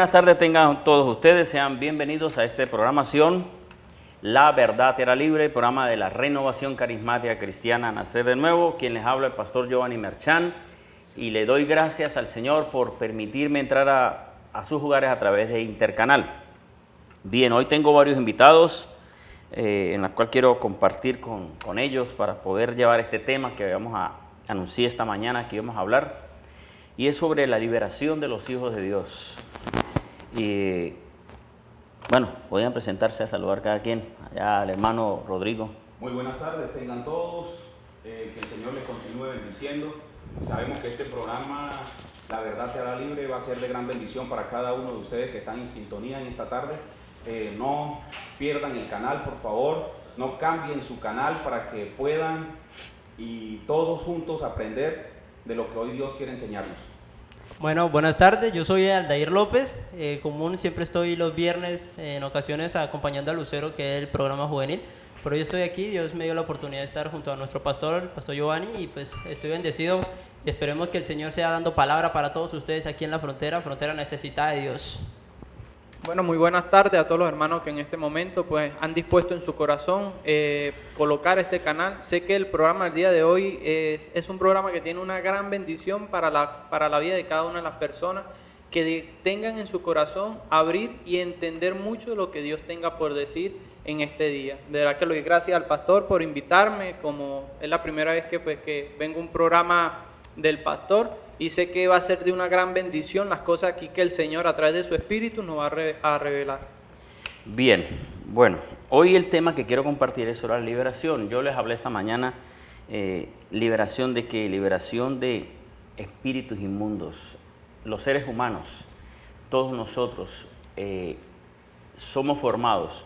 buenas tardes tengan todos ustedes, sean bienvenidos a esta programación La Verdad Era Libre, programa de la Renovación Carismática Cristiana Nacer de Nuevo. Quien les habla el pastor Giovanni Merchán, y le doy gracias al Señor por permitirme entrar a sus hogares a través de Intercanal. Bien, hoy tengo varios invitados en los cuales quiero compartir con ellos para poder llevar este tema que vamos a anunciar esta mañana, que vamos a hablar, y es sobre la liberación de los hijos de Dios. Y bueno, podrían presentarse, a saludar cada quien. Allá al hermano Rodrigo. Muy buenas tardes, tengan todos, que el Señor les continúe bendiciendo. Sabemos que este programa, La Verdad Te Hará Libre, va a ser de gran bendición para cada uno de ustedes que están en sintonía en esta tarde. No pierdan el canal, por favor, no cambien su canal para que puedan y todos juntos aprender de lo que hoy Dios quiere enseñarnos. Bueno, buenas tardes, yo soy Aldair López, común siempre estoy los viernes en ocasiones acompañando a Lucero, que es el programa juvenil, pero hoy estoy aquí, Dios me dio la oportunidad de estar junto a nuestro pastor, el pastor Giovanni, y pues estoy bendecido y esperemos que el Señor sea dando palabra para todos ustedes aquí en la frontera necesitada de Dios. Bueno, muy buenas tardes a todos los hermanos que en este momento pues han dispuesto en su corazón colocar este canal. Sé que el programa del día de hoy es un programa que tiene una gran bendición para la vida de cada una de las personas, que tengan en su corazón abrir y entender mucho de lo que Dios tenga por decir en este día. De verdad que le doy gracias al pastor por invitarme, como es la primera vez que vengo a un programa del pastor, y sé que va a ser de una gran bendición las cosas aquí que el Señor a través de su Espíritu nos va a revelar. Bien, bueno, hoy el tema que quiero compartir es sobre la liberación. Yo les hablé esta mañana, liberación de qué, liberación de espíritus inmundos. Los seres humanos, todos nosotros somos formados,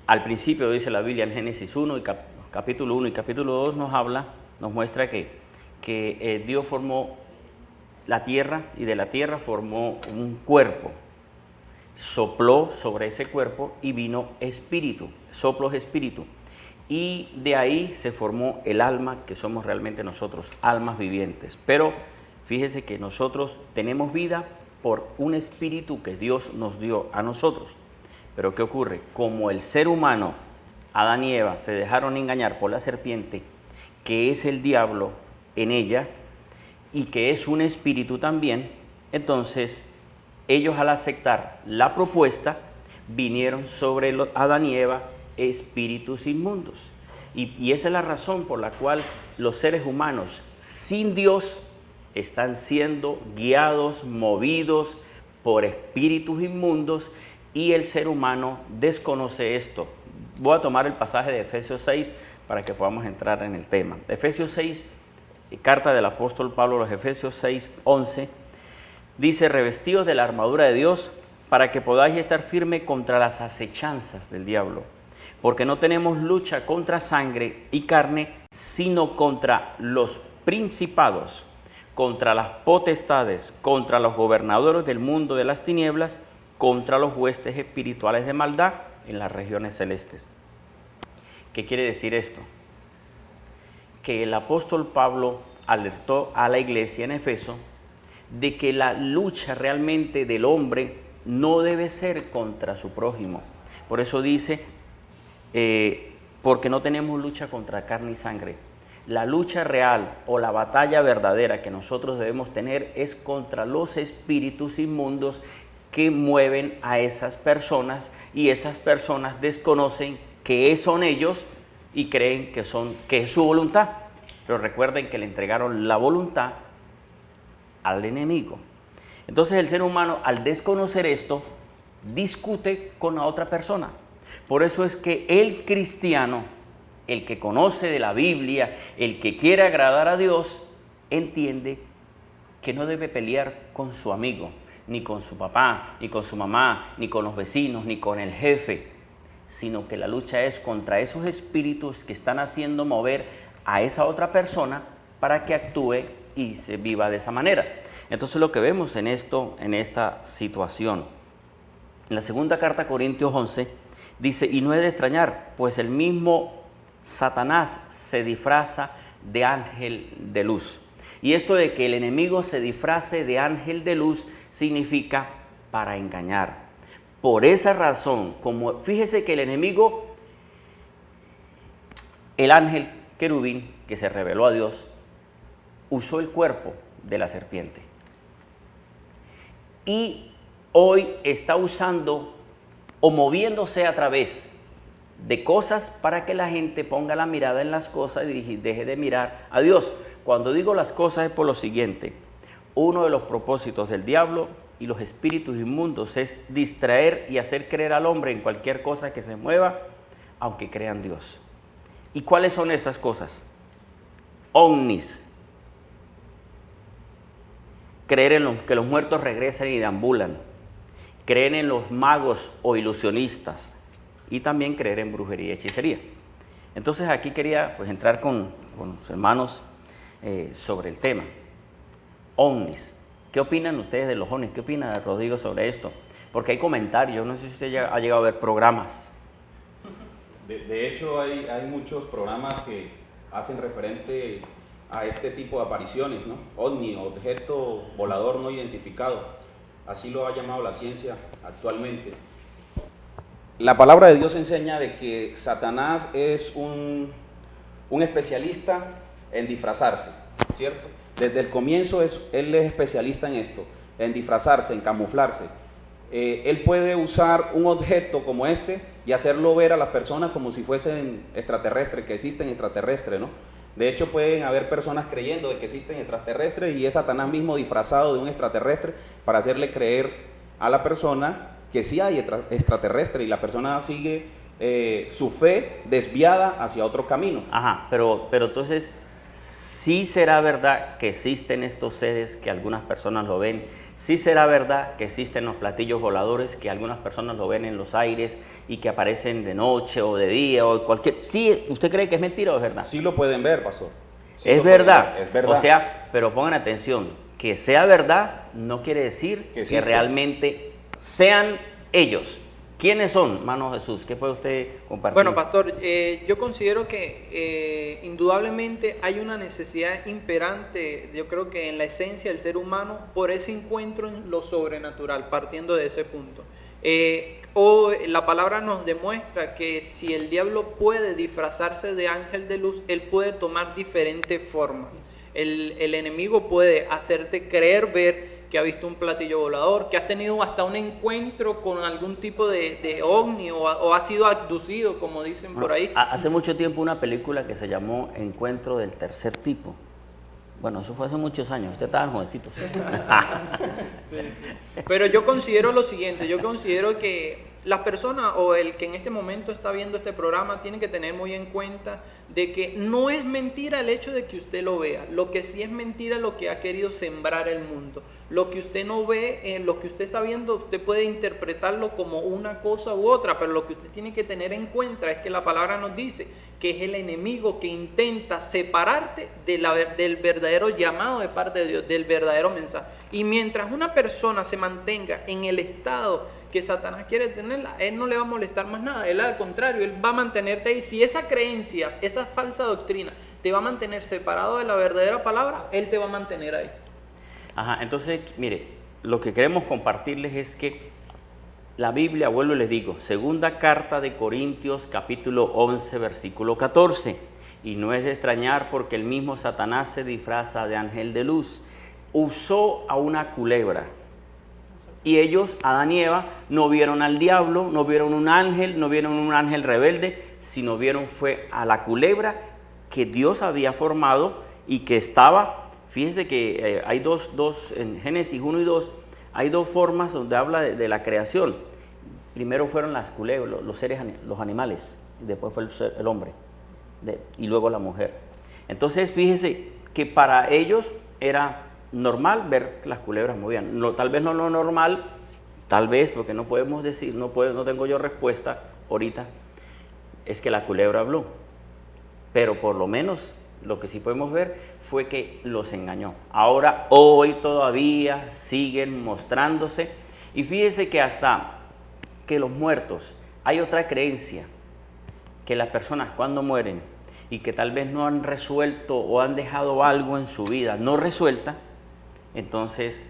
Al principio dice la Biblia en Génesis 1 y capítulo 1 y capítulo 2 nos muestra que Dios formó la tierra y de la tierra formó un cuerpo, sopló sobre ese cuerpo y vino espíritu, soplo es espíritu, y de ahí se formó el alma que somos realmente nosotros, almas vivientes. Pero fíjese que nosotros tenemos vida por un espíritu que Dios nos dio a nosotros. Pero ¿qué ocurre? Como el ser humano, Adán y Eva, se dejaron engañar por la serpiente, que es el diablo en ella y que es un espíritu también, entonces ellos, al aceptar la propuesta, vinieron sobre Adán y Eva espíritus inmundos. Y esa es la razón por la cual los seres humanos sin Dios están siendo guiados, movidos por espíritus inmundos, y el ser humano desconoce esto. Voy a tomar el pasaje de Efesios 6 para que podamos entrar en el tema. Efesios 6, carta del apóstol Pablo a los Efesios 6, 11, dice: revestidos de la armadura de Dios para que podáis estar firme contra las acechanzas del diablo, porque no tenemos lucha contra sangre y carne, sino contra los principados, contra las potestades, contra los gobernadores del mundo de las tinieblas, contra los huestes espirituales de maldad en las regiones celestes. ¿Qué quiere decir esto? Que el apóstol Pablo alertó a la iglesia en Efeso de que la lucha realmente del hombre no debe ser contra su prójimo. Por eso dice, porque no tenemos lucha contra carne y sangre. La lucha real o la batalla verdadera que nosotros debemos tener es contra los espíritus inmundos que mueven a esas personas, y esas personas desconocen que son ellos y creen que es su voluntad. Pero recuerden que le entregaron la voluntad al enemigo. Entonces el ser humano, al desconocer esto, discute con la otra persona. Por eso es que el cristiano, el que conoce de la Biblia, el que quiere agradar a Dios, entiende que no debe pelear con su amigo, ni con su papá, ni con su mamá, ni con los vecinos, ni con el jefe, sino que la lucha es contra esos espíritus que están haciendo mover a esa otra persona para que actúe y se viva de esa manera. Entonces lo que vemos en esta situación, en la segunda carta a Corintios 11, dice: y no es de extrañar, pues el mismo Satanás se disfraza de ángel de luz. Y esto de que el enemigo se disfrace de ángel de luz significa para engañar. Por esa razón, como fíjese que el enemigo, el ángel querubín que se reveló a Dios, usó el cuerpo de la serpiente. Y hoy está usando o moviéndose a través de cosas para que la gente ponga la mirada en las cosas y deje de mirar a Dios. Cuando digo las cosas es por lo siguiente: uno de los propósitos del diablo y los espíritus inmundos es distraer y hacer creer al hombre en cualquier cosa que se mueva, aunque crean Dios. ¿Y cuáles son esas cosas? Ovnis, creer en que los muertos regresan y deambulan, creer en los magos o ilusionistas, y también creer en brujería y hechicería. Entonces aquí quería pues entrar con los hermanos sobre el tema. Ovnis. ¿Qué opinan ustedes de los ovnis? ¿Qué opina Rodrigo sobre esto? Porque hay comentarios, no sé si usted ya ha llegado a ver programas. De hecho, hay muchos programas que hacen referente a este tipo de apariciones, ¿no? OVNI, objeto volador no identificado. Así lo ha llamado la ciencia actualmente. La palabra de Dios enseña de que Satanás es un especialista en disfrazarse, ¿cierto? Desde el comienzo él es especialista en esto, en disfrazarse, en camuflarse. Él puede usar un objeto como este y hacerlo ver a las personas como si fuesen extraterrestres, que existen extraterrestres, ¿no? De hecho, pueden haber personas creyendo de que existen extraterrestres y es Satanás mismo disfrazado de un extraterrestre para hacerle creer a la persona que sí hay extraterrestre, y la persona sigue su fe desviada hacia otro camino. Ajá, pero entonces, ¿sí será verdad que existen estos seres que algunas personas lo ven? ¿Sí será verdad que existen los platillos voladores que algunas personas lo ven en los aires y que aparecen de noche o de día o cualquier? ¿Sí? ¿Usted cree que es mentira o es verdad? Sí lo pueden ver, pastor. Sí es verdad. Es verdad. O sea, pero pongan atención, que sea verdad no quiere decir que realmente sean ellos. ¿Quiénes son, hermano Jesús? ¿Qué puede usted compartir? Bueno, pastor, yo considero que indudablemente hay una necesidad imperante, yo creo que en la esencia del ser humano, por ese encuentro en lo sobrenatural, partiendo de ese punto. La palabra nos demuestra que si el diablo puede disfrazarse de ángel de luz, él puede tomar diferentes formas. El enemigo puede hacerte creer ver que ha visto un platillo volador, que has tenido hasta un encuentro con algún tipo de ovni o ha sido abducido, como dicen por ahí. Hace mucho tiempo una película que se llamó Encuentro del Tercer Tipo. Bueno, eso fue hace muchos años, usted estaba jovencito. Pero yo considero lo siguiente, yo considero que las personas o el que en este momento está viendo este programa tiene que tener muy en cuenta de que no es mentira el hecho de que usted lo vea, lo que sí es mentira lo que ha querido sembrar el mundo. Lo que usted no ve, lo que usted está viendo, usted puede interpretarlo como una cosa u otra, pero lo que usted tiene que tener en cuenta es que la palabra nos dice que es el enemigo que intenta separarte del verdadero llamado de parte de Dios, del verdadero mensaje. Y mientras una persona se mantenga en el estado que Satanás quiere tenerla, él no le va a molestar más nada, él al contrario, él va a mantenerte ahí. Si esa creencia, esa falsa doctrina te va a mantener separado de la verdadera palabra, él te va a mantener ahí. Ajá, entonces, mire, lo que queremos compartirles es que la Biblia, vuelvo y les digo, segunda carta de Corintios, capítulo 11, versículo 14, y no es de extrañar porque el mismo Satanás se disfraza de ángel de luz, usó a una culebra, y ellos, Adán y Eva, no vieron al diablo, no vieron un ángel rebelde, sino vieron fue a la culebra que Dios había formado y que estaba. Fíjense que hay dos, en Génesis 1 y 2, hay dos formas donde habla de la creación. Primero fueron las culebras, los seres, los animales, y después fue el hombre, y luego la mujer. Entonces, fíjense que para ellos era normal ver que las culebras movían. No, tal vez no lo normal, tal vez, porque no podemos decir, no tengo yo respuesta ahorita, es que la culebra habló. Pero por lo menos lo que sí podemos ver fue que los engañó. Ahora, hoy todavía siguen mostrándose. Y fíjese que hasta que los muertos, hay otra creencia, que las personas cuando mueren y que tal vez no han resuelto o han dejado algo en su vida no resuelta, entonces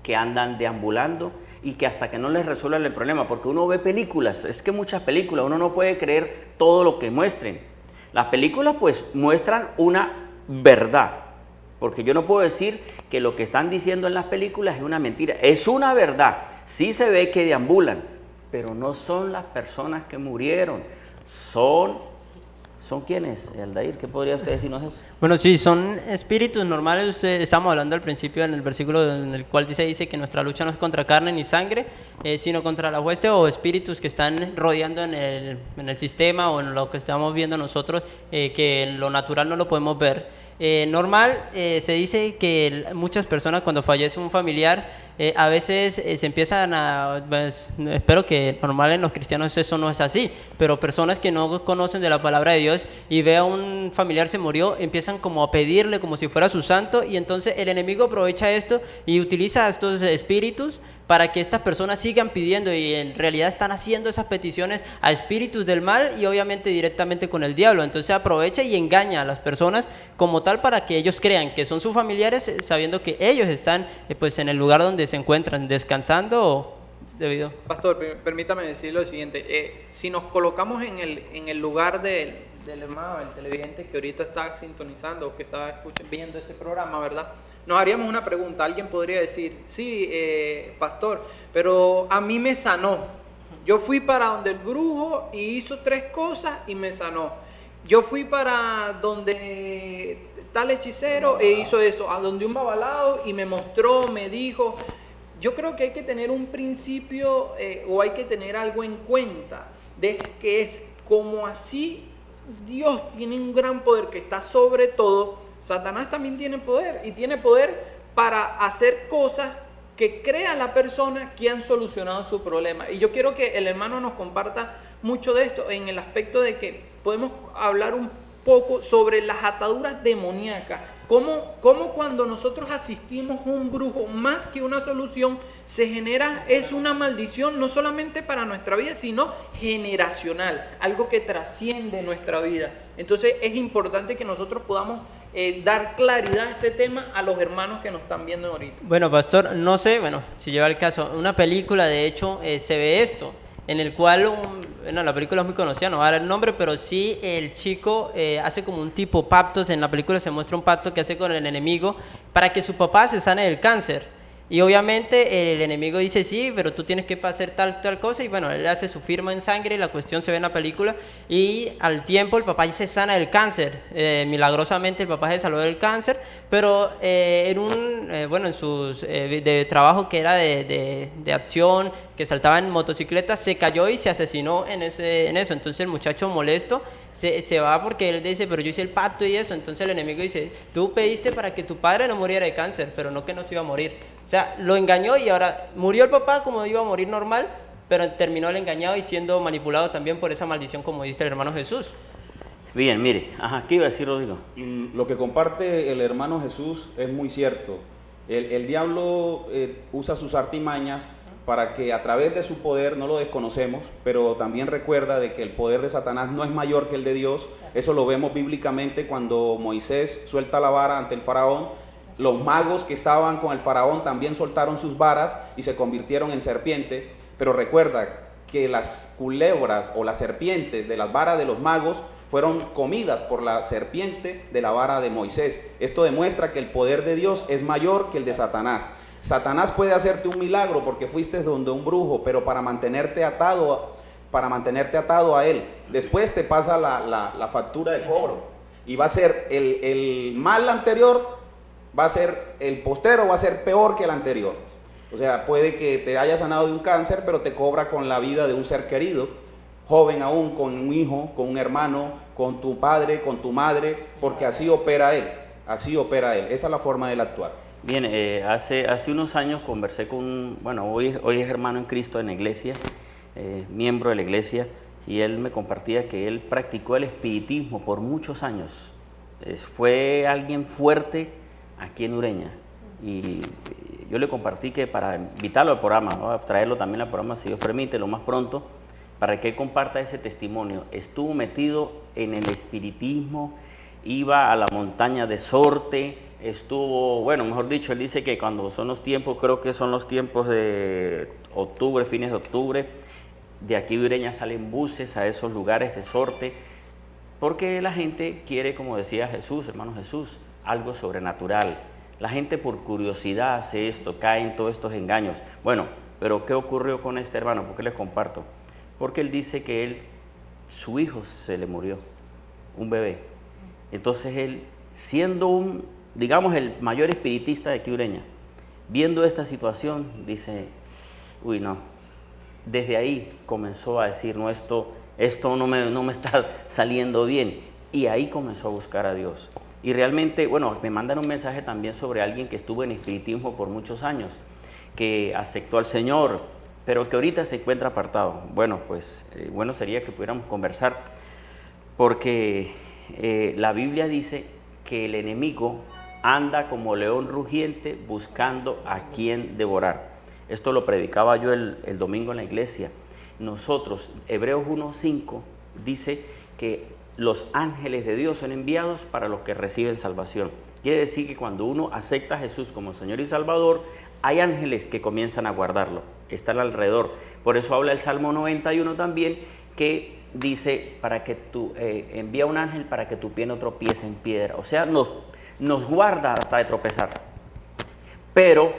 que andan deambulando y que hasta que no les resuelvan el problema, porque uno ve películas, es que muchas películas, uno no puede creer todo lo que muestren. Las películas pues muestran una verdad, porque yo no puedo decir que lo que están diciendo en las películas es una mentira, es una verdad. Sí se ve que deambulan, pero no son las personas que murieron, ¿son quiénes? Aldair, ¿qué podría usted decirnos eso? Bueno, sí, son espíritus normales. Estamos hablando al principio en el versículo en el cual dice que nuestra lucha no es contra carne ni sangre, sino contra la hueste o espíritus que están rodeando en el sistema o en lo que estamos viendo nosotros, que en lo natural no lo podemos ver. Se dice que muchas personas cuando fallece un familiar, a veces se empiezan pues, espero que normal en los cristianos eso no es así, pero personas que no conocen de la palabra de Dios y ve a un familiar se murió, empiezan como a pedirle como si fuera su santo, y entonces el enemigo aprovecha esto y utiliza estos espíritus para que estas personas sigan pidiendo, y en realidad están haciendo esas peticiones a espíritus del mal y obviamente directamente con el diablo. Entonces aprovecha y engaña a las personas como tal para que ellos crean que son sus familiares, sabiendo que ellos están pues en el lugar donde se encuentran descansando o debido. Pastor, permítame decir lo siguiente, si nos colocamos en el lugar del hermano, el televidente que ahorita está sintonizando o que está viendo este programa, ¿verdad? Nos haríamos una pregunta. Alguien podría decir, sí, pastor, pero a mí me sanó. Yo fui para donde el brujo y hizo 3 cosas y me sanó. Yo fui para donde tal hechicero e hizo eso, a donde un babalao y me mostró, me dijo. Yo creo que hay que tener un principio o hay que tener algo en cuenta de que es como así Dios tiene un gran poder que está sobre todo. Satanás también tiene poder, y tiene poder para hacer cosas que crea la persona que han solucionado su problema. Y yo quiero que el hermano nos comparta mucho de esto en el aspecto de que podemos hablar un poco sobre las ataduras demoníacas. Cómo cuando nosotros asistimos a un brujo, más que una solución, se genera, es una maldición, no solamente para nuestra vida, sino generacional, algo que trasciende nuestra vida. Entonces es importante que nosotros podamos dar claridad a este tema a los hermanos que nos están viendo ahorita. Bueno, pastor, no sé, si lleva el caso, una película de hecho se ve esto, en el cual, la película es muy conocida, no va a dar el nombre, pero sí el chico hace como un tipo pactos. En la película se muestra un pacto que hace con el enemigo para que su papá se sane del cáncer. Y obviamente el enemigo dice, sí, pero tú tienes que hacer tal cosa, y bueno, él hace su firma en sangre, y la cuestión se ve en la película, y al tiempo el papá se sana del cáncer, milagrosamente el papá se salvó del cáncer, pero en sus de trabajo que era de acción, que saltaba en motocicleta, se cayó y se asesinó en eso. Entonces el muchacho molesto se va porque él dice, pero yo hice el pacto y eso. Entonces el enemigo dice, tú pediste para que tu padre no muriera de cáncer, pero no que no se iba a morir. O sea, lo engañó, y ahora murió el papá como iba a morir normal, pero terminó el engañado y siendo manipulado también por esa maldición, como dice el hermano Jesús. Bien, mire, ¿qué iba a decir Rodrigo? Lo que comparte el hermano Jesús es muy cierto. El diablo usa sus artimañas para que a través de su poder, no lo desconocemos, pero también recuerda de que el poder de Satanás no es mayor que el de Dios. Eso lo vemos bíblicamente cuando Moisés suelta la vara ante el faraón. Los magos que estaban con el faraón también soltaron sus varas y se convirtieron en serpiente. Pero recuerda que las culebras o las serpientes de las varas de los magos fueron comidas por la serpiente de la vara de Moisés. Esto demuestra que el poder de Dios es mayor que el de Satanás. Satanás puede hacerte un milagro porque fuiste donde un brujo, pero para mantenerte atado a él. Después te pasa la factura de cobro, y va a ser el mal anterior, va a ser el postrero, va a ser peor que el anterior. O sea, puede que te haya sanado de un cáncer, pero te cobra con la vida de un ser querido, joven aún, con un hijo, con un hermano, con tu padre, con tu madre, porque así opera él. Esa es la forma de él actuar. Bien, hace unos años conversé con, hoy es hermano en Cristo en la iglesia, miembro de la iglesia, y él me compartía que él practicó el espiritismo por muchos años. Fue alguien fuerte aquí en Ureña, y yo le compartí que para invitarlo al programa, traerlo también al programa si Dios permite, lo más pronto, para que él comparta ese testimonio. Estuvo metido en el espiritismo, iba a la montaña de Sorte, estuvo, bueno, mejor dicho, él dice que cuando son los tiempos, creo que son los tiempos de octubre, fines de octubre, de aquí de Ureña salen buses a esos lugares de Sorte, porque la gente quiere, como decía Jesús, hermano Jesús, algo sobrenatural. La gente por curiosidad hace esto, cae en todos estos engaños. Bueno, pero ¿qué ocurrió con este hermano? ¿Por qué les comparto? Porque él dice que su hijo se le murió, un bebé. Entonces él, siendo digamos, el mayor espiritista de aquí Ureña, viendo esta situación, dice, uy, no. Desde ahí comenzó a decir, no, esto no me está saliendo bien. Y ahí comenzó a buscar a Dios. Y realmente, bueno, me mandan un mensaje también sobre alguien que estuvo en espiritismo por muchos años, que aceptó al Señor, pero que ahorita se encuentra apartado. Bueno, pues bueno sería que pudiéramos conversar, porque la Biblia dice que el enemigo anda como león rugiente buscando a quien devorar. Esto lo predicaba yo el domingo en la iglesia. Nosotros, Hebreos 1:5, dice que los ángeles de Dios son enviados para los que reciben salvación. Quiere decir que cuando uno acepta a Jesús como Señor y Salvador, hay ángeles que comienzan a guardarlo, están alrededor. Por eso habla el Salmo 91 también, que dice, para que envía un ángel para que tu pie no tropiece en piedra. O sea, nos guarda hasta de tropezar. Pero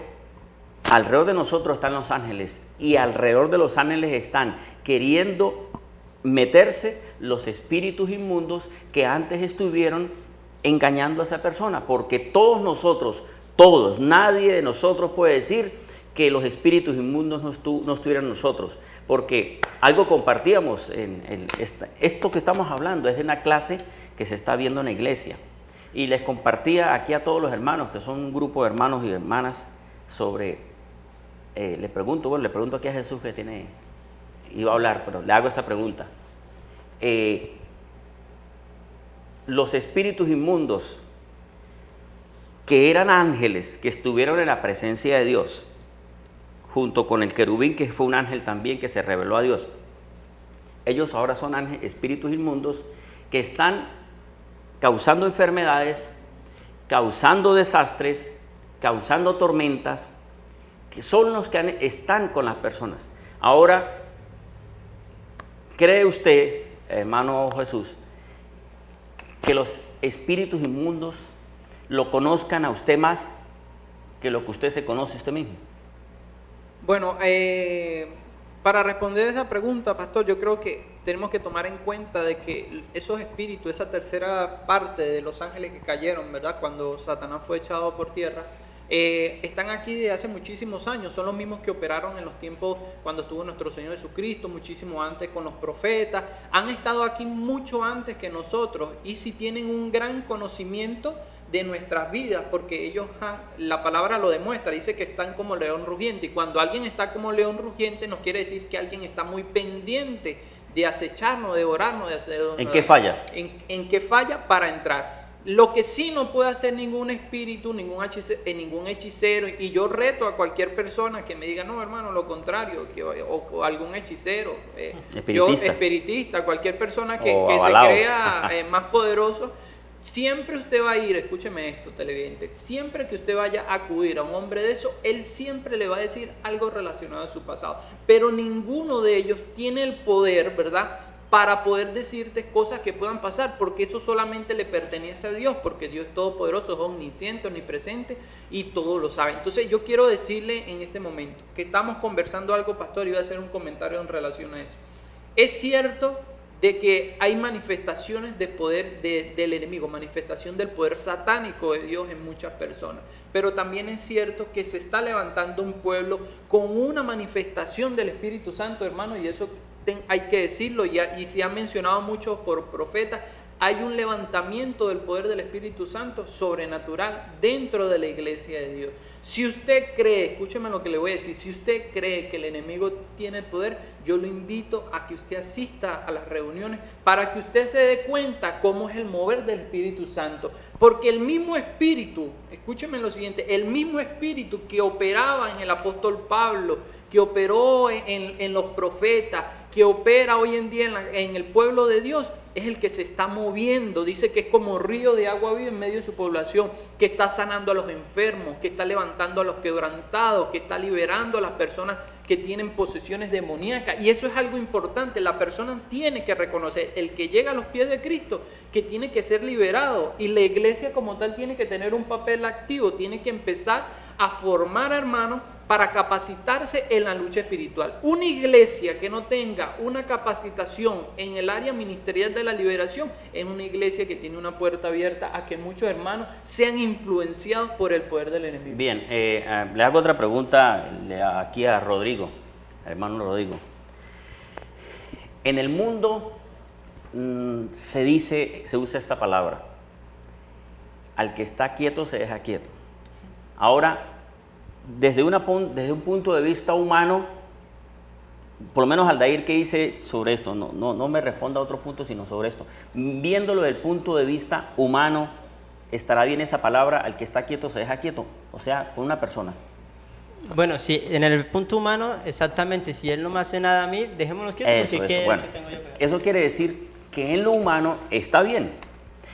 alrededor de nosotros están los ángeles, y alrededor de los ángeles están queriendo meterse los espíritus inmundos que antes estuvieron engañando a esa persona, porque todos nosotros, nadie de nosotros puede decir que los espíritus inmundos no estuvieran en nosotros, porque algo compartíamos, esto que estamos hablando es de una clase que se está viendo en la iglesia, y les compartía aquí a todos los hermanos, que son un grupo de hermanos y hermanas, sobre, le pregunto aquí a Jesús que iba a hablar, pero le hago esta pregunta. Los espíritus inmundos que eran ángeles, que estuvieron en la presencia de Dios, junto con el querubín, que fue un ángel también que se reveló a Dios, ellos ahora son espíritus inmundos que están causando enfermedades, causando desastres, causando tormentas, que son los que están con las personas. Ahora, ¿cree usted, hermano Jesús, que los espíritus inmundos lo conozcan a usted más que lo que usted se conoce a usted mismo? Bueno, para responder esa pregunta, pastor, yo creo que tenemos que tomar en cuenta de que esos espíritus, esa tercera parte de los ángeles que cayeron, ¿verdad?, cuando Satanás fue echado por tierra, están aquí desde hace muchísimos años. Son los mismos que operaron en los tiempos cuando estuvo nuestro Señor Jesucristo, muchísimo antes con los profetas. Han estado aquí mucho antes que nosotros, y si tienen un gran conocimiento de nuestras vidas, porque ellos, la palabra lo demuestra, dice que están como león rugiente, y cuando alguien está como león rugiente, nos quiere decir que alguien está muy pendiente de acecharnos, de devorarnos, de hacer... ¿En qué falla? En qué falla para entrar. Lo que sí no puede hacer ningún espíritu, ningún hechicero, y yo reto a cualquier persona que me diga, no, hermano, lo contrario, o algún hechicero, espiritista, cualquier persona que se crea más poderoso. Siempre usted va a ir, escúcheme esto, televidente, siempre que usted vaya a acudir a un hombre de eso, él siempre le va a decir algo relacionado a su pasado, pero ninguno de ellos tiene el poder, ¿verdad?, para poder decirte cosas que puedan pasar, porque eso solamente le pertenece a Dios, porque Dios es todopoderoso, es omnisciente, omnipresente y todo lo sabe. Entonces yo quiero decirle en este momento que estamos conversando algo, pastor, y voy a hacer un comentario en relación a eso. Es cierto de que hay manifestaciones de poder del enemigo, manifestación del poder satánico de Dios en muchas personas, pero también es cierto que se está levantando un pueblo con una manifestación del Espíritu Santo, hermano, y eso hay que decirlo, y se ha mencionado mucho por profetas. Hay un levantamiento del poder del Espíritu Santo sobrenatural dentro de la iglesia de Dios. Si usted cree, escúcheme lo que le voy a decir, si usted cree que el enemigo tiene poder, yo lo invito a que usted asista a las reuniones para que usted se dé cuenta cómo es el mover del Espíritu Santo. Porque el mismo Espíritu, escúcheme lo siguiente, el mismo Espíritu que operaba en el apóstol Pablo, que operó en los profetas, que opera hoy en día en el pueblo de Dios es el que se está moviendo. Dice que es como río de agua viva en medio de su población, que está sanando a los enfermos, que está levantando a los quebrantados, que está liberando a las personas que tienen posesiones demoníacas. Y eso es algo importante. La persona tiene que reconocer, el que llega a los pies de Cristo, que tiene que ser liberado. Y la iglesia como tal tiene que tener un papel activo, tiene que empezar a formar hermanos para capacitarse en la lucha espiritual. Una iglesia que no tenga una capacitación en el área ministerial de la liberación es una iglesia que tiene una puerta abierta a que muchos hermanos sean influenciados por el poder del enemigo. Bien, le hago otra pregunta aquí a Rodrigo, al hermano Rodrigo. En el mundo se usa esta palabra: al que está quieto se deja quieto. Ahora, desde un punto de vista humano, por lo menos Aldair, ¿qué dice sobre esto? No me responda a otro punto, sino sobre esto. Viéndolo desde el punto de vista humano, ¿estará bien esa palabra, al que está quieto se deja quieto? O sea, con una persona. Bueno, si en el punto humano, exactamente, si él no me hace nada a mí, dejémonos quietos. Eso. Bueno, eso quiere decir que en lo humano está bien.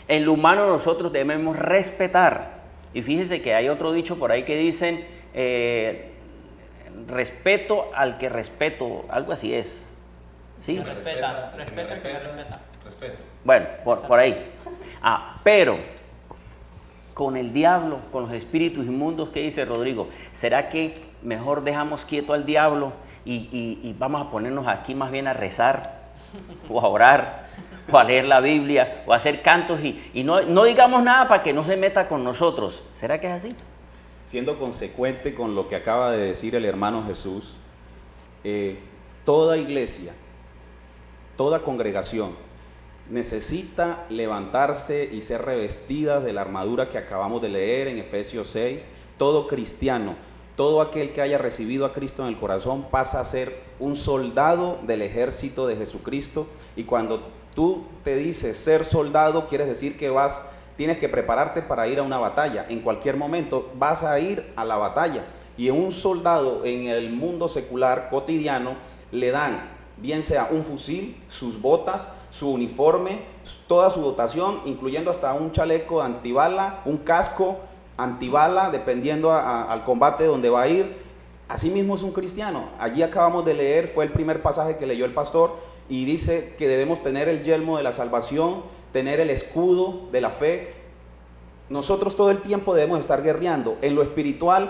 En lo humano nosotros debemos respetar. Y fíjese que hay otro dicho por ahí que dicen, respeto al que respeto, algo así es. ¿Sí? Respeta. Respeto. Bueno, por ahí. Pero con el diablo, con los espíritus inmundos, ¿qué dice Rodrigo? ¿Será que mejor dejamos quieto al diablo y vamos a ponernos aquí más bien a rezar o a orar o a leer la Biblia o a hacer cantos y no digamos nada para que no se meta con nosotros? ¿Será que es así? Siendo consecuente con lo que acaba de decir el hermano Jesús, toda iglesia, toda congregación necesita levantarse y ser revestida de la armadura que acabamos de leer en Efesios 6. Todo cristiano, todo aquel que haya recibido a Cristo en el corazón pasa a ser un soldado del ejército de Jesucristo. Y cuando tú te dices ser soldado, quieres decir que tienes que prepararte para ir a una batalla. En cualquier momento vas a ir a la batalla. Y un soldado en el mundo secular cotidiano le dan, bien sea un fusil, sus botas, su uniforme, toda su dotación, incluyendo hasta un chaleco antibala, un casco antibala, dependiendo al combate donde va a ir. Así mismo es un cristiano. Allí acabamos de leer, fue el primer pasaje que leyó el pastor, y dice que debemos tener el yelmo de la salvación, tener el escudo de la fe. Nosotros todo el tiempo debemos estar guerreando. En lo espiritual,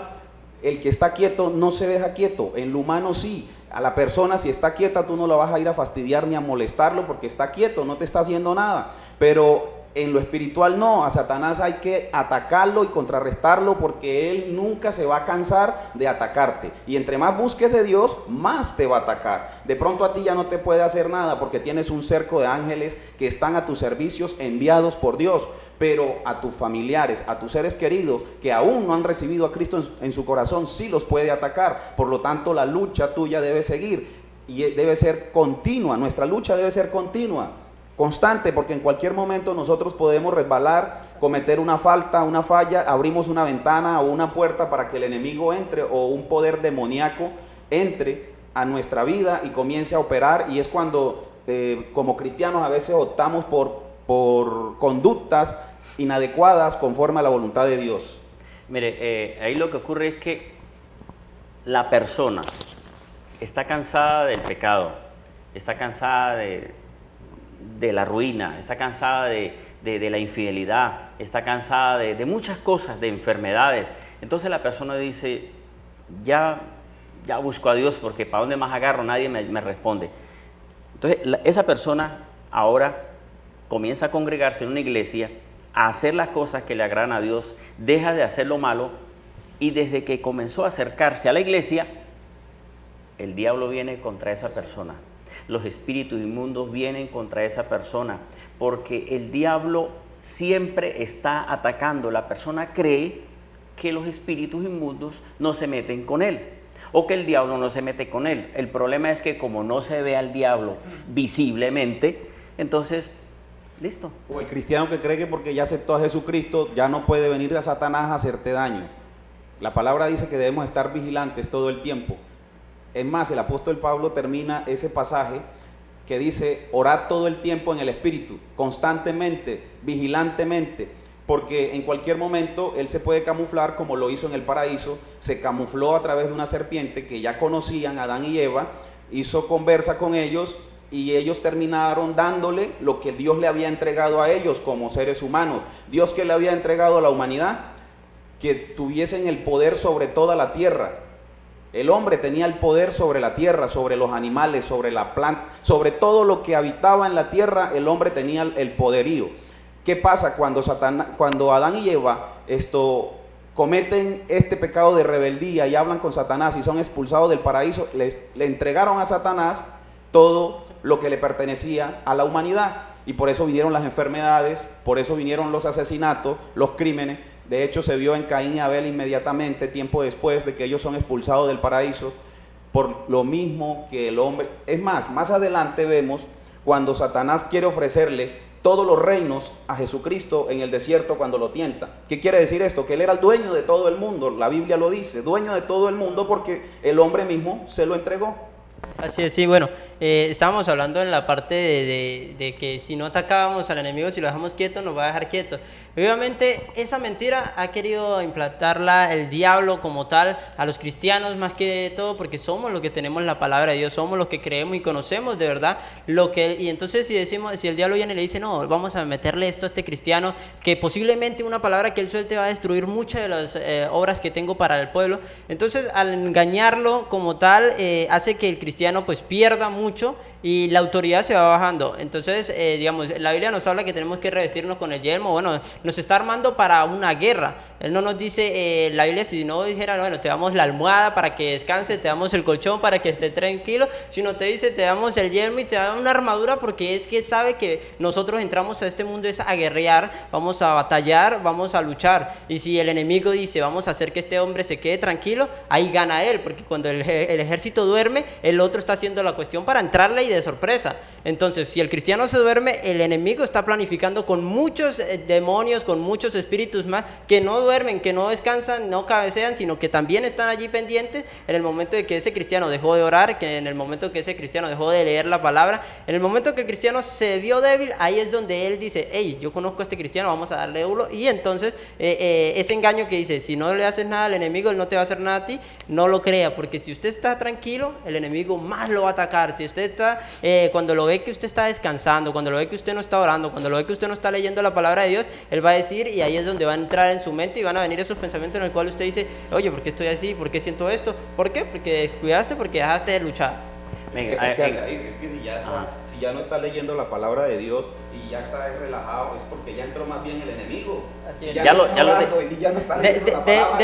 el que está quieto no se deja quieto. En lo humano sí. A la persona, si está quieta, tú no la vas a ir a fastidiar ni a molestarlo porque está quieto, no te está haciendo nada. Pero en lo espiritual no. A Satanás hay que atacarlo y contrarrestarlo porque él nunca se va a cansar de atacarte. Y entre más busques de Dios, más te va a atacar. De pronto a ti ya no te puede hacer nada porque tienes un cerco de ángeles que están a tus servicios, enviados por Dios. Pero a tus familiares, a tus seres queridos que aún no han recibido a Cristo en su corazón, sí los puede atacar. Por lo tanto, la lucha tuya debe seguir y debe ser continua. Nuestra lucha debe ser continua, constante, porque en cualquier momento nosotros podemos resbalar, cometer una falta, una falla, abrimos una ventana o una puerta para que el enemigo entre o un poder demoníaco entre a nuestra vida y comience a operar. Y es cuando como cristianos a veces optamos por conductas inadecuadas conforme a la voluntad de Dios. Mire, ahí lo que ocurre es que la persona está cansada del pecado, está cansada de la ruina, está cansada de la infidelidad, está cansada de muchas cosas, de enfermedades. Entonces la persona dice, ya busco a Dios porque ¿para dónde más agarro? Nadie me responde. Entonces esa persona ahora comienza a congregarse en una iglesia, a hacer las cosas que le agradan a Dios, deja de hacer lo malo, y desde que comenzó a acercarse a la iglesia, el diablo viene contra esa persona. Los espíritus inmundos vienen contra esa persona, porque el diablo siempre está atacando. La persona cree que los espíritus inmundos no se meten con él, o que el diablo no se mete con él. El problema es que como no se ve al diablo visiblemente, entonces listo. O el cristiano que cree que porque ya aceptó a Jesucristo ya no puede venir a Satanás a hacerte daño. La palabra dice que debemos estar vigilantes todo el tiempo. Es más, el apóstol Pablo termina ese pasaje que dice, orad todo el tiempo en el Espíritu, constantemente, vigilantemente, porque en cualquier momento él se puede camuflar como lo hizo en el paraíso, se camufló a través de una serpiente que ya conocían, Adán y Eva, hizo conversa con ellos y ellos terminaron dándole lo que Dios le había entregado a ellos como seres humanos. Dios que le había entregado a la humanidad, que tuviesen el poder sobre toda la tierra. El hombre tenía el poder sobre la tierra, sobre los animales, sobre la planta, sobre todo lo que habitaba en la tierra, el hombre tenía el poderío. ¿Qué pasa cuando Adán y Eva cometen este pecado de rebeldía y hablan con Satanás y son expulsados del paraíso? Le entregaron a Satanás todo lo que le pertenecía a la humanidad, y por eso vinieron las enfermedades, por eso vinieron los asesinatos, los crímenes. De hecho, se vio en Caín y Abel inmediatamente, tiempo después de que ellos son expulsados del paraíso, por lo mismo que el hombre. Es más adelante vemos cuando Satanás quiere ofrecerle todos los reinos a Jesucristo en el desierto cuando lo tienta. ¿Qué quiere decir esto? Que él era el dueño de todo el mundo. La Biblia lo dice, dueño de todo el mundo, porque el hombre mismo se lo entregó. Así es, sí, bueno, estábamos hablando en la parte de que si no atacábamos al enemigo, si lo dejamos quieto, nos va a dejar quieto. Obviamente, esa mentira ha querido implantarla el diablo como tal a los cristianos más que todo, porque somos los que tenemos la palabra de Dios, somos los que creemos y conocemos de verdad lo que... Y entonces si el diablo viene y le dice, no, vamos a meterle esto a este cristiano, que posiblemente una palabra que él suelte va a destruir muchas de las obras que tengo para el pueblo. Entonces, al engañarlo como tal, hace que el cristiano pues pierda mucho y la autoridad se va bajando. Entonces, digamos, la Biblia nos habla que tenemos que revestirnos con el yelmo. Bueno, nos está armando para una guerra. Él no nos dice, la Biblia si no dijera, bueno, te damos la almohada para que descanse, te damos el colchón para que esté tranquilo, sino te dice, te damos el yelmo y te da una armadura, porque es que sabe que nosotros entramos a este mundo es a guerrear, vamos a batallar, vamos a luchar. Y si el enemigo dice, vamos a hacer que este hombre se quede tranquilo, ahí gana él, porque cuando el ejército duerme, el otro está haciendo la cuestión para entrarle y de sorpresa. Entonces, si el cristiano se duerme, el enemigo está planificando con muchos demonios, con muchos espíritus más, que no duermen, que no descansan, no cabecean, sino que también están allí pendientes en el momento de que ese cristiano dejó de orar, que en el momento que ese cristiano dejó de leer la palabra, en el momento que el cristiano se vio débil, ahí es donde él dice, hey, yo conozco a este cristiano, vamos a darle duro. Y entonces ese engaño que dice, si no le haces nada al enemigo, él no te va a hacer nada a ti, no lo crea, porque si usted está tranquilo, el enemigo más lo va a atacar. Si usted está, cuando lo ve que usted está descansando, cuando lo ve que usted no está orando, cuando lo ve que usted no está leyendo la palabra de Dios, él va a decir, y ahí es donde va a entrar en su mente y van a venir esos pensamientos en el cual usted dice, oye, ¿por qué estoy así? ¿Por qué siento esto? ¿Por qué? Porque descuidaste, porque dejaste de luchar. Es que si ya no está leyendo la palabra de Dios y ya está relajado, es porque ya entró más bien el enemigo. Así es. Ya no está leyendo la palabra,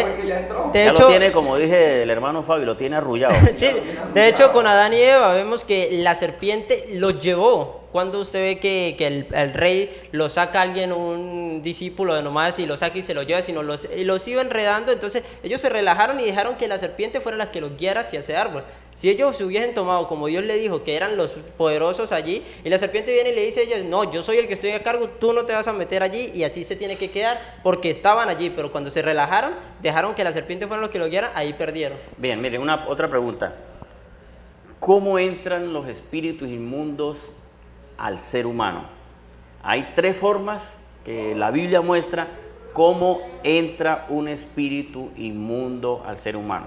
porque ya entró. De ya hecho, lo tiene, como dije el hermano Fabio, lo tiene arrullado. sí, de hecho con Adán y Eva vemos que la serpiente los llevó. Cuando usted ve que el rey lo saca a alguien, un discípulo de nomás, y lo saca y se lo lleva, sino los iba enredando, entonces ellos se relajaron y dejaron que la serpiente fuera la que los guiara hacia ese árbol. Si ellos se hubiesen tomado, como Dios le dijo, que eran los poderosos allí, y la serpiente viene y le dice a ellos, no, yo soy el que estoy a cargo, tú no te vas a meter allí, y así se tiene que quedar, porque estaban allí, pero cuando se relajaron, dejaron que la serpiente fuera los que lo guiaran, ahí perdieron. Bien, miren, otra pregunta. ¿Cómo entran los espíritus inmundos al ser humano? Hay 3 formas que la Biblia muestra cómo entra un espíritu inmundo al ser humano.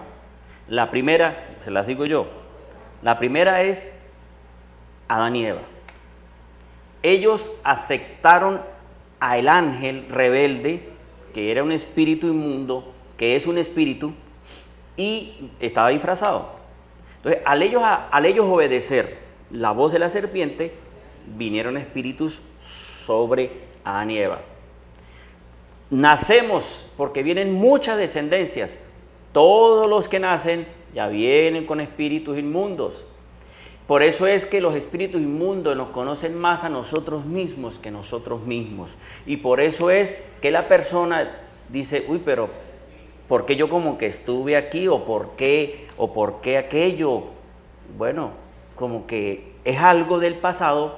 La primera, se las digo yo, la primera es Adán y Eva. Ellos aceptaron al ángel rebelde, que era un espíritu inmundo, que es un espíritu, y estaba disfrazado. Entonces, al ellos obedecer la voz de la serpiente, vinieron espíritus sobre Adán y Eva. Nacemos porque vienen muchas descendencias. Todos los que nacen ya vienen con espíritus inmundos. Por eso es que los espíritus inmundos nos conocen más a nosotros mismos que nosotros mismos. Y por eso es que la persona dice, uy, pero ¿por qué yo como que estuve aquí? ¿O por qué aquello? Bueno, como que es algo del pasado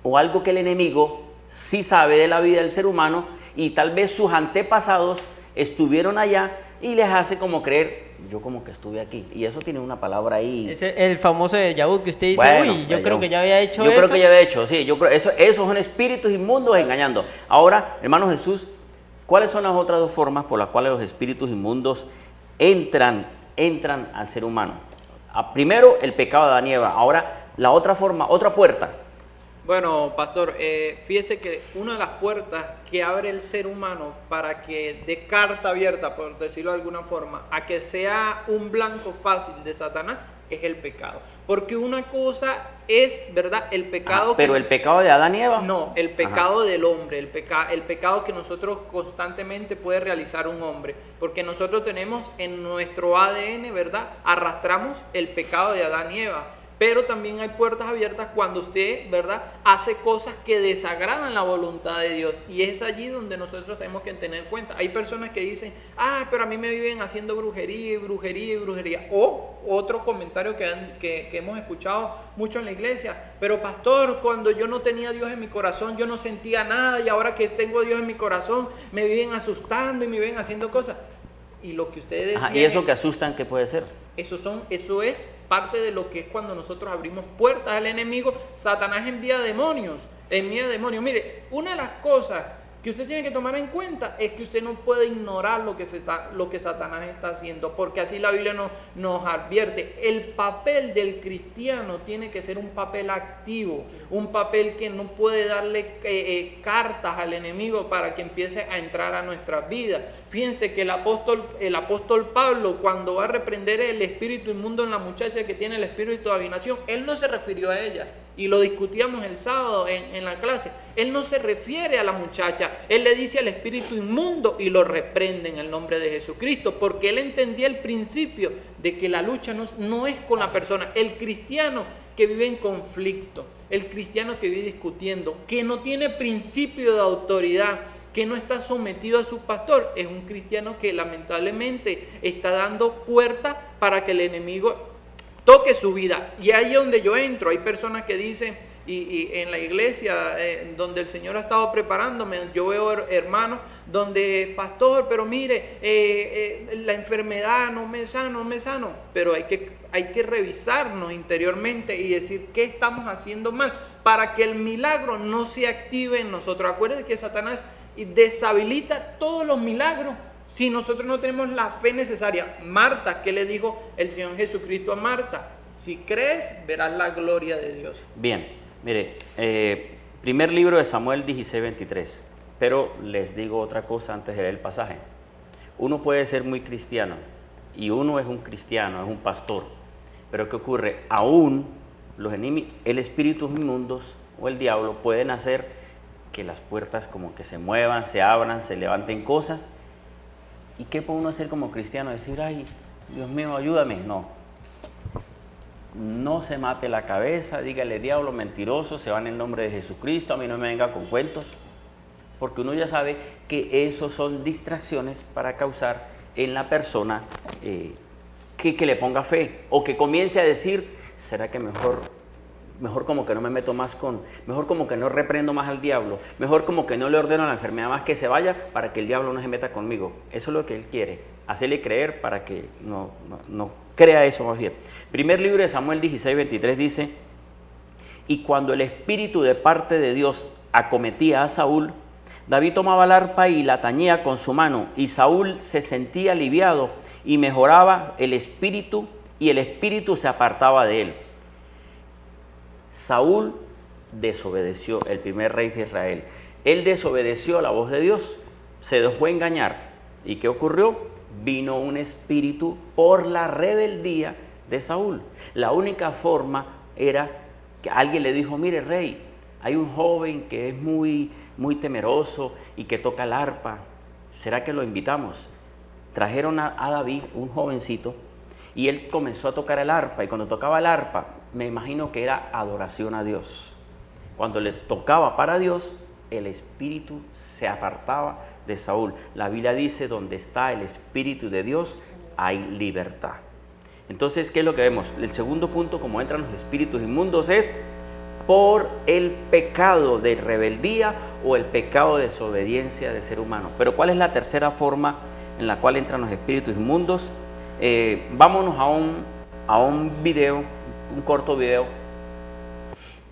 o algo que el enemigo sí sabe de la vida del ser humano, y tal vez sus antepasados estuvieron allá y les hace como creer, yo como que estuve aquí. Y eso tiene una palabra ahí. Ese, el famoso déjà vu que usted dice, Bueno, uy, yo déjà creo vu. que ya había hecho Yo eso. creo que ya había hecho, sí. Yo creo, esos son espíritus inmundos engañando. Ahora, hermano Jesús, ¿cuáles son las otras dos formas por las cuales los espíritus inmundos entran al ser humano? Primero, el pecado de Adán y Eva. Ahora, la otra forma, otra puerta. Bueno, pastor, fíjese que una de las puertas que abre el ser humano para que dé carta abierta, por decirlo de alguna forma, a que sea un blanco fácil de Satanás, es el pecado. Porque una cosa es, ¿verdad?, el pecado... Pero el pecado de Adán y Eva. No, el pecado del hombre, el pecado que nosotros constantemente puede realizar un hombre. Porque nosotros tenemos en nuestro ADN, ¿verdad?, arrastramos el pecado de Adán y Eva. Pero también hay puertas abiertas cuando usted, ¿verdad?, hace cosas que desagradan la voluntad de Dios. Y es allí donde nosotros tenemos que tener cuenta. Hay personas que dicen, pero a mí me viven haciendo brujería y brujería y brujería. O otro comentario que hemos escuchado mucho en la iglesia. Pero pastor, cuando yo no tenía a Dios en mi corazón, yo no sentía nada. Y ahora que tengo a Dios en mi corazón, me viven asustando y me viven haciendo cosas. Y lo que ustedes decían... ¿Y eso que asustan qué puede ser? Eso es parte de lo que es cuando nosotros abrimos puertas al enemigo. Satanás envía demonios. Mire, una de las cosas que usted tiene que tomar en cuenta es que usted no puede ignorar lo que Satanás está haciendo, porque así la Biblia nos advierte. El papel del cristiano tiene que ser un papel activo, un papel que no puede darle cartas al enemigo para que empiece a entrar a nuestras vidas. Fíjense que el apóstol Pablo, cuando va a reprender el espíritu inmundo en la muchacha que tiene el espíritu de adivinación, él no se refirió a ella. Y lo discutíamos el sábado en la clase. Él no se refiere a la muchacha. Él le dice al espíritu inmundo y lo reprende en el nombre de Jesucristo. Porque él entendía el principio de que la lucha no es con la persona. El cristiano que vive en conflicto, el cristiano que vive discutiendo, que no tiene principio de autoridad, que no está sometido a su pastor, es un cristiano que lamentablemente está dando puerta para que el enemigo toque su vida. Y ahí es donde yo entro. Hay personas que dicen, y en la iglesia donde el Señor ha estado preparándome, yo veo hermanos donde, pastor, pero mire, la enfermedad no me sano, pero hay que revisarnos interiormente y decir qué estamos haciendo mal para que el milagro no se active en nosotros. Acuérdense que Satanás deshabilita todos los milagros si nosotros no tenemos la fe necesaria. Marta, ¿qué le dijo el Señor Jesucristo a Marta? Si crees, verás la gloria de Dios. Bien, mire, primer libro de Samuel 16:23. Pero les digo otra cosa antes de leer el pasaje. Uno puede ser muy cristiano y uno es un cristiano, es un pastor. Pero ¿qué ocurre? Aún los enemigos, el espíritu inmundos o el diablo pueden hacer que las puertas como que se muevan, se abran, se levanten cosas. ¿Y qué puede uno hacer como cristiano? Decir, ay, Dios mío, ayúdame. No se mate la cabeza, dígale, diablo mentiroso, se va en el nombre de Jesucristo, a mí no me venga con cuentos. Porque uno ya sabe que eso son distracciones para causar en la persona que le ponga fe. O que comience a decir, ¿será que mejor como que no me meto más mejor como que no reprendo más al diablo, mejor como que no le ordeno a la enfermedad más que se vaya para que el diablo no se meta conmigo? Eso es lo que él quiere, hacerle creer para que no crea eso más bien. Primer libro de Samuel 16:23 dice, y cuando el espíritu de parte de Dios acometía a Saúl, David tomaba el arpa y la tañía con su mano, y Saúl se sentía aliviado y mejoraba el espíritu, y el espíritu se apartaba de él. Saúl desobedeció, el primer rey de Israel. Él desobedeció la voz de Dios, se dejó engañar. ¿Y qué ocurrió? Vino un espíritu por la rebeldía de Saúl. La única forma era que alguien le dijo, mire rey, hay un joven que es muy temeroso y que toca el arpa, ¿será que lo invitamos? Trajeron a David, un jovencito, y él comenzó a tocar el arpa, y cuando tocaba el arpa, me imagino que era adoración a Dios. Cuando le tocaba para Dios, el espíritu se apartaba de Saúl. La Biblia dice, donde está el espíritu de Dios, hay libertad. Entonces, ¿qué es lo que vemos? El segundo punto, como entran los espíritus inmundos, es por el pecado de rebeldía o el pecado de desobediencia del ser humano. Pero ¿cuál es la tercera forma en la cual entran los espíritus inmundos? vámonos a un video, un corto video,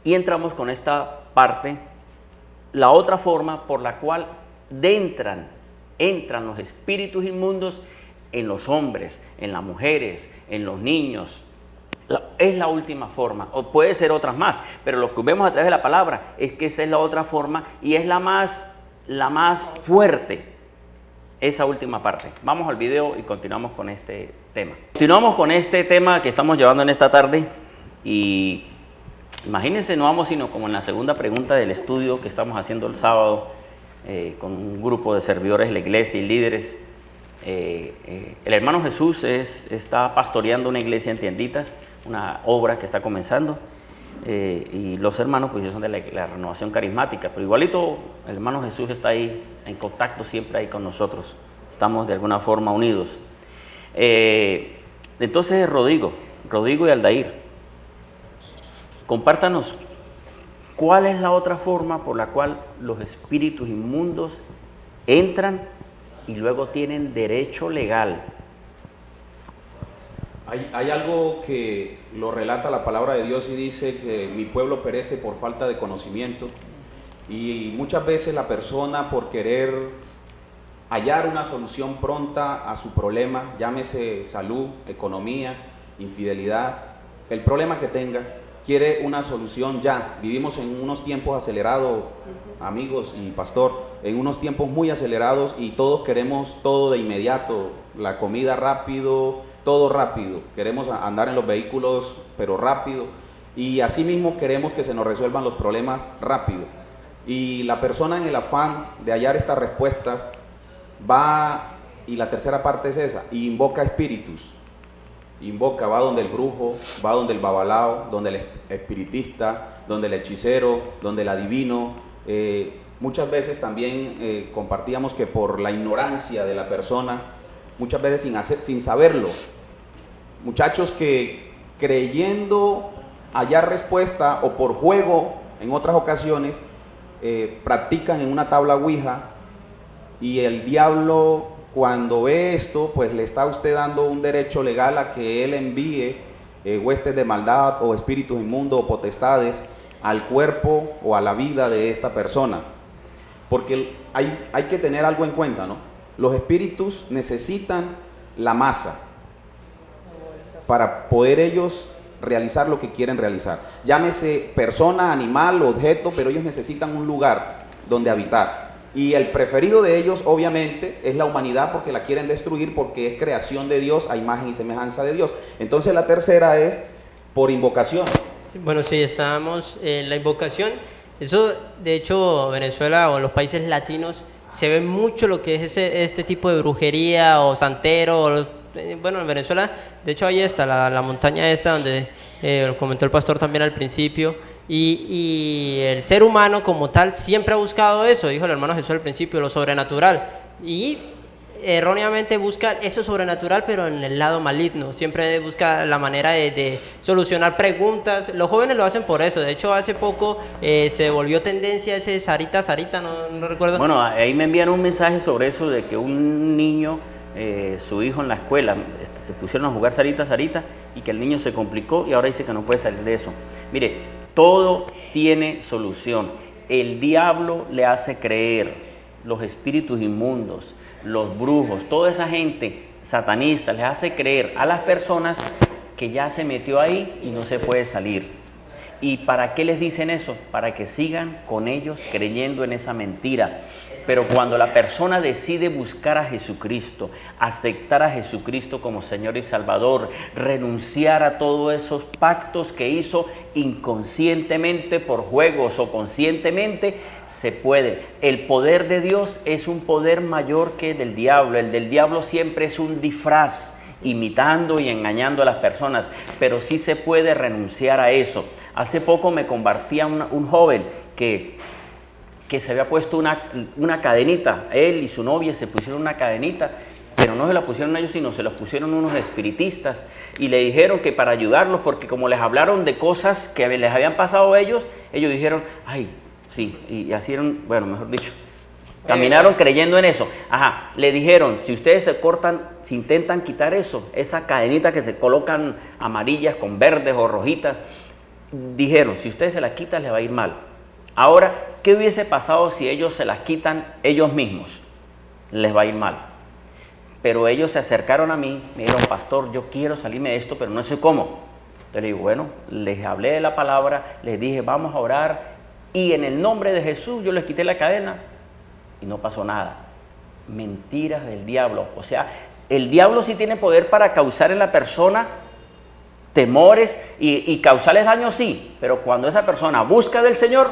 y entramos con esta parte, la otra forma por la cual entran los espíritus inmundos en los hombres, en las mujeres, en los niños. Es la última forma, o puede ser otras más, pero lo que vemos a través de la palabra es que esa es la otra forma y es la más fuerte, esa última parte. Vamos al video y continuamos con este tema. Continuamos con este tema que estamos llevando en esta tarde y imagínense, no vamos sino como en la segunda pregunta del estudio que estamos haciendo el sábado con un grupo de servidores de la iglesia y líderes. El hermano Jesús está pastoreando una iglesia en Tienditas, una obra que está comenzando, y los hermanos pues son de la renovación carismática, pero igualito el hermano Jesús está ahí en contacto siempre ahí con nosotros, estamos de alguna forma unidos. Entonces Rodrigo y Aldair, compártanos cuál es la otra forma por la cual los espíritus inmundos entran y luego tienen derecho legal. Hay algo que lo relata la palabra de Dios y dice que mi pueblo perece por falta de conocimiento, y muchas veces la persona, por querer hallar una solución pronta a su problema, llámese salud, economía, infidelidad, el problema que tenga, quiere una solución ya. Vivimos en unos tiempos acelerados, amigos y pastor, en unos tiempos muy acelerados y todos queremos todo de inmediato, la comida rápido, todo rápido, queremos andar en los vehículos pero rápido, y así mismo queremos que se nos resuelvan los problemas rápido, y la persona en el afán de hallar estas respuestas va, y la tercera parte es esa, y invoca espíritus. Va donde el brujo, va donde el babalao, donde el espiritista, donde el hechicero, donde el adivino. Muchas veces también compartíamos que por la ignorancia de la persona, muchas veces sin saberlo, muchachos que creyendo hallar respuesta o por juego en otras ocasiones practican en una tabla ouija, y el diablo, cuando ve esto, pues le está usted dando un derecho legal a que él envíe huestes de maldad o espíritus inmundos o potestades al cuerpo o a la vida de esta persona. Porque hay que tener algo en cuenta, ¿no? Los espíritus necesitan la masa para poder ellos realizar lo que quieren realizar. Llámese persona, animal, objeto, pero ellos necesitan un lugar donde habitar. Y el preferido de ellos, obviamente, es la humanidad, porque la quieren destruir, porque es creación de Dios a imagen y semejanza de Dios. Entonces la tercera es por invocación. Bueno, sí, estábamos en la invocación. Eso, de hecho, Venezuela o en los países latinos se ve mucho lo que es este tipo de brujería o santero. Bueno, en Venezuela, de hecho, ahí está la montaña esta donde lo comentó el pastor también al principio. Y el ser humano como tal siempre ha buscado eso, dijo el hermano Jesús al principio, lo sobrenatural. Y erróneamente busca eso sobrenatural, pero en el lado maligno. Siempre busca la manera de solucionar preguntas. Los jóvenes lo hacen por eso. De hecho, hace poco se volvió tendencia ese Sarita, no recuerdo. Bueno, ahí me envían un mensaje sobre eso, de que un niño, su hijo en la escuela, se pusieron a jugar Sarita, y que el niño se complicó y ahora dice que no puede salir de eso. Mire, todo tiene solución. El diablo le hace creer, los espíritus inmundos, los brujos, toda esa gente satanista les hace creer a las personas que ya se metió ahí y no se puede salir. ¿Y para qué les dicen eso? Para que sigan con ellos creyendo en esa mentira. Pero cuando la persona decide buscar a Jesucristo, aceptar a Jesucristo como Señor y Salvador, renunciar a todos esos pactos que hizo inconscientemente por juegos o conscientemente, se puede. El poder de Dios es un poder mayor que el del diablo. El del diablo siempre es un disfraz, imitando y engañando a las personas, pero sí se puede renunciar a eso. Hace poco me compartía un joven que se había puesto una cadenita. Él y su novia se pusieron una cadenita, pero no se la pusieron ellos, sino se la pusieron unos espiritistas, y le dijeron que para ayudarlos, porque como les hablaron de cosas que les habían pasado a ellos, ellos dijeron, ay, sí, y así eran, bueno, mejor dicho, Caminaron creyendo en eso. Ajá, le dijeron, si ustedes se cortan, si intentan quitar eso, esa cadenita que se colocan amarillas con verdes o rojitas, dijeron, si ustedes se las quitan, les va a ir mal. Ahora, ¿qué hubiese pasado si ellos se las quitan ellos mismos? Les va a ir mal. Pero ellos se acercaron a mí, me dijeron, pastor, yo quiero salirme de esto, pero no sé cómo. Yo le digo, bueno, les hablé de la palabra, les dije, vamos a orar, y en el nombre de Jesús yo les quité la cadena, y no pasó nada. Mentiras del diablo. O sea, el diablo sí tiene poder para causar en la persona temores y causarles daño, sí, pero cuando esa persona busca del Señor,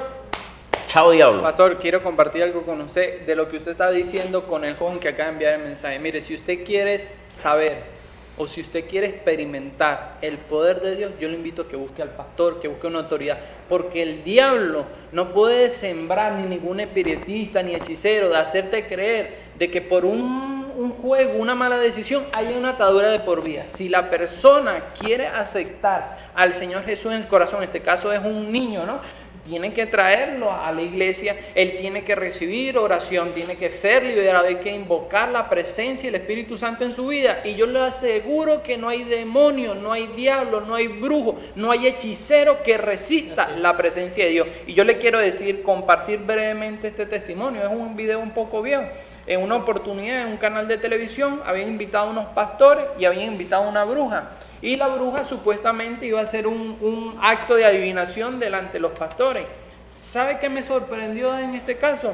chao diablo. Pastor, quiero compartir algo con usted de lo que usted está diciendo con el joven que acaba de enviar el mensaje. Mire, si usted quiere saber o si usted quiere experimentar el poder de Dios, yo le invito a que busque al pastor, que busque una autoridad, porque el diablo no puede sembrar, ni ningún espiritista, ni hechicero, de hacerte creer de que por un juego, una mala decisión, hay una atadura de por vida. Si la persona quiere aceptar al Señor Jesús en el corazón, en este caso es un niño, ¿no? Tienen que traerlo a la iglesia, él tiene que recibir oración, tiene que ser liberado, hay que invocar la presencia y el Espíritu Santo en su vida. Y yo le aseguro que no hay demonio, no hay diablo, no hay brujo, no hay hechicero que resista la presencia de Dios. Y yo le quiero decir, compartir brevemente este testimonio. Es un video un poco viejo. En una oportunidad en un canal de televisión habían invitado a unos pastores y habían invitado a una bruja. Y la bruja supuestamente iba a hacer un acto de adivinación delante de los pastores. ¿Sabe qué me sorprendió en este caso?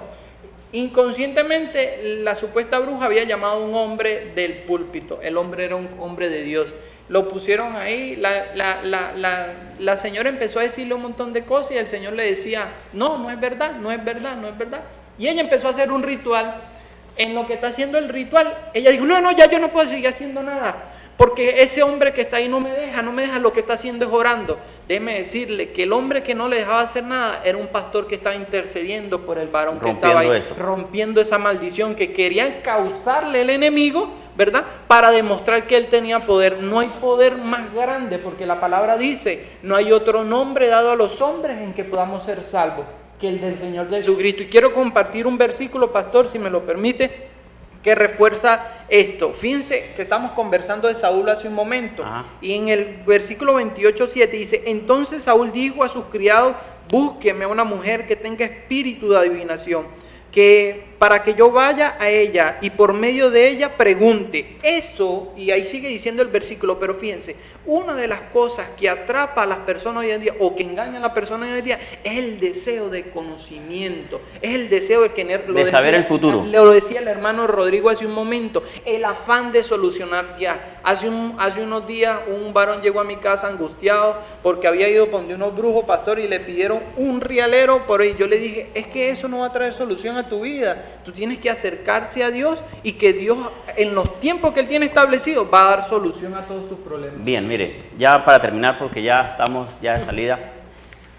Inconscientemente la supuesta bruja había llamado a un hombre del púlpito. El hombre era un hombre de Dios. Lo pusieron ahí, la señora empezó a decirle un montón de cosas y el Señor le decía, no, no es verdad, no es verdad, no es verdad. Y ella empezó a hacer un ritual. En lo que está haciendo el ritual, ella dijo, no, ya yo no puedo seguir haciendo nada. Porque ese hombre que está ahí no me deja, lo que está haciendo es orando. Déjeme decirle que el hombre que no le dejaba hacer nada era un pastor que estaba intercediendo por el varón que estaba ahí, rompiendo esa maldición que querían causarle el enemigo, ¿verdad? Para demostrar que él tenía poder. No hay poder más grande, porque la palabra dice, no hay otro nombre dado a los hombres en que podamos ser salvos que el del Señor Jesucristo. Y quiero compartir un versículo, pastor, si me lo permite, que refuerza esto. Fíjense que estamos conversando de Saúl hace un momento. Y en el versículo 28:7 dice, entonces Saúl dijo a sus criados, búsqueme a una mujer que tenga espíritu de adivinación, que para que yo vaya a ella y por medio de ella pregunte. Eso, y ahí sigue diciendo el versículo, pero fíjense, una de las cosas que atrapa a las personas hoy en día, o que engaña a las personas hoy en día, es el deseo de conocimiento, es el deseo de tener, saber el futuro. Lo decía el hermano Rodrigo hace un momento, el afán de solucionar ya. Hace unos días un varón llegó a mi casa angustiado porque había ido donde unos brujos, pastor, y le pidieron un rialero por ahí. Yo le dije, es que eso no va a traer solución a tu vida. Tú tienes que acercarse a Dios y que Dios, en los tiempos que Él tiene establecido, va a dar solución a todos tus problemas. Bien, mire, ya para terminar, porque ya estamos ya de salida,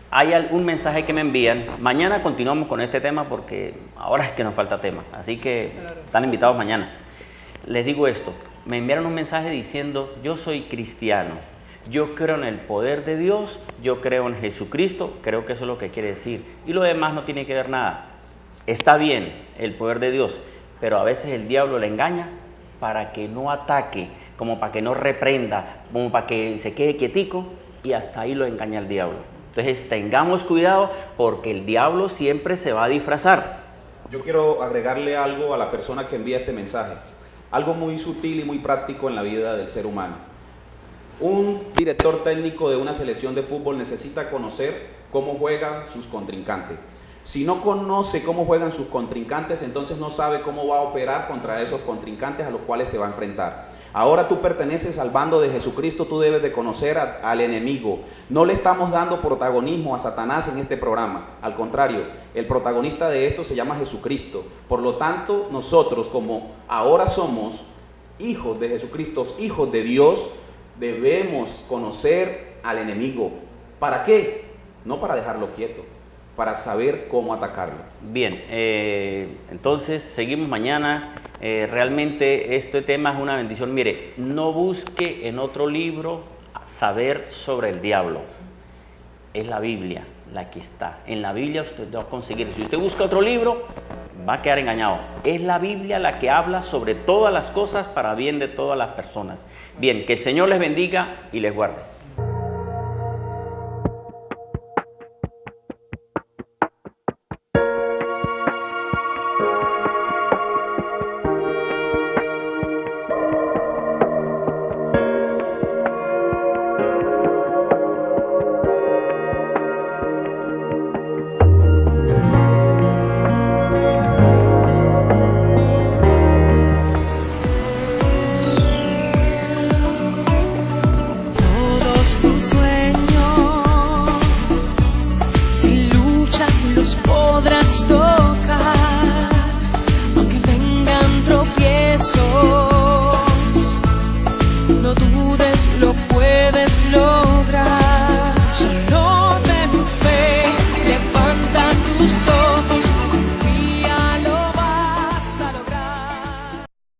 hay algún mensaje que me envían. Mañana continuamos con este tema porque ahora es que nos falta tema. Así que están invitados mañana. Les digo esto, me enviaron un mensaje diciendo, yo soy cristiano, yo creo en el poder de Dios, yo creo en Jesucristo, creo que eso es lo que quiere decir. Y lo demás no tiene que ver nada. Está bien el poder de Dios, pero a veces el diablo le engaña para que no ataque, como para que no reprenda, como para que se quede quietico, y hasta ahí lo engaña el diablo. Entonces tengamos cuidado porque el diablo siempre se va a disfrazar. Yo quiero agregarle algo a la persona que envía este mensaje, algo muy sutil y muy práctico en la vida del ser humano. Un director técnico de una selección de fútbol necesita conocer cómo juegan sus contrincantes. Si no conoce cómo juegan sus contrincantes, entonces no sabe cómo va a operar contra esos contrincantes a los cuales se va a enfrentar. Ahora tú perteneces al bando de Jesucristo, tú debes de conocer al enemigo. No le estamos dando protagonismo a Satanás en este programa. Al contrario, el protagonista de esto se llama Jesucristo. Por lo tanto, nosotros, como ahora somos hijos de Jesucristo, hijos de Dios, debemos conocer al enemigo. ¿Para qué? No para dejarlo quieto, para saber cómo atacarlo. Bien, entonces seguimos mañana. Realmente este tema es una bendición. Mire, no busque en otro libro saber sobre el diablo. Es la Biblia la que está. En la Biblia usted va a conseguir. Si usted busca otro libro, va a quedar engañado. Es la Biblia la que habla sobre todas las cosas para bien de todas las personas. Bien, que el Señor les bendiga y les guarde. Solo ten fe, levanta tus ojos.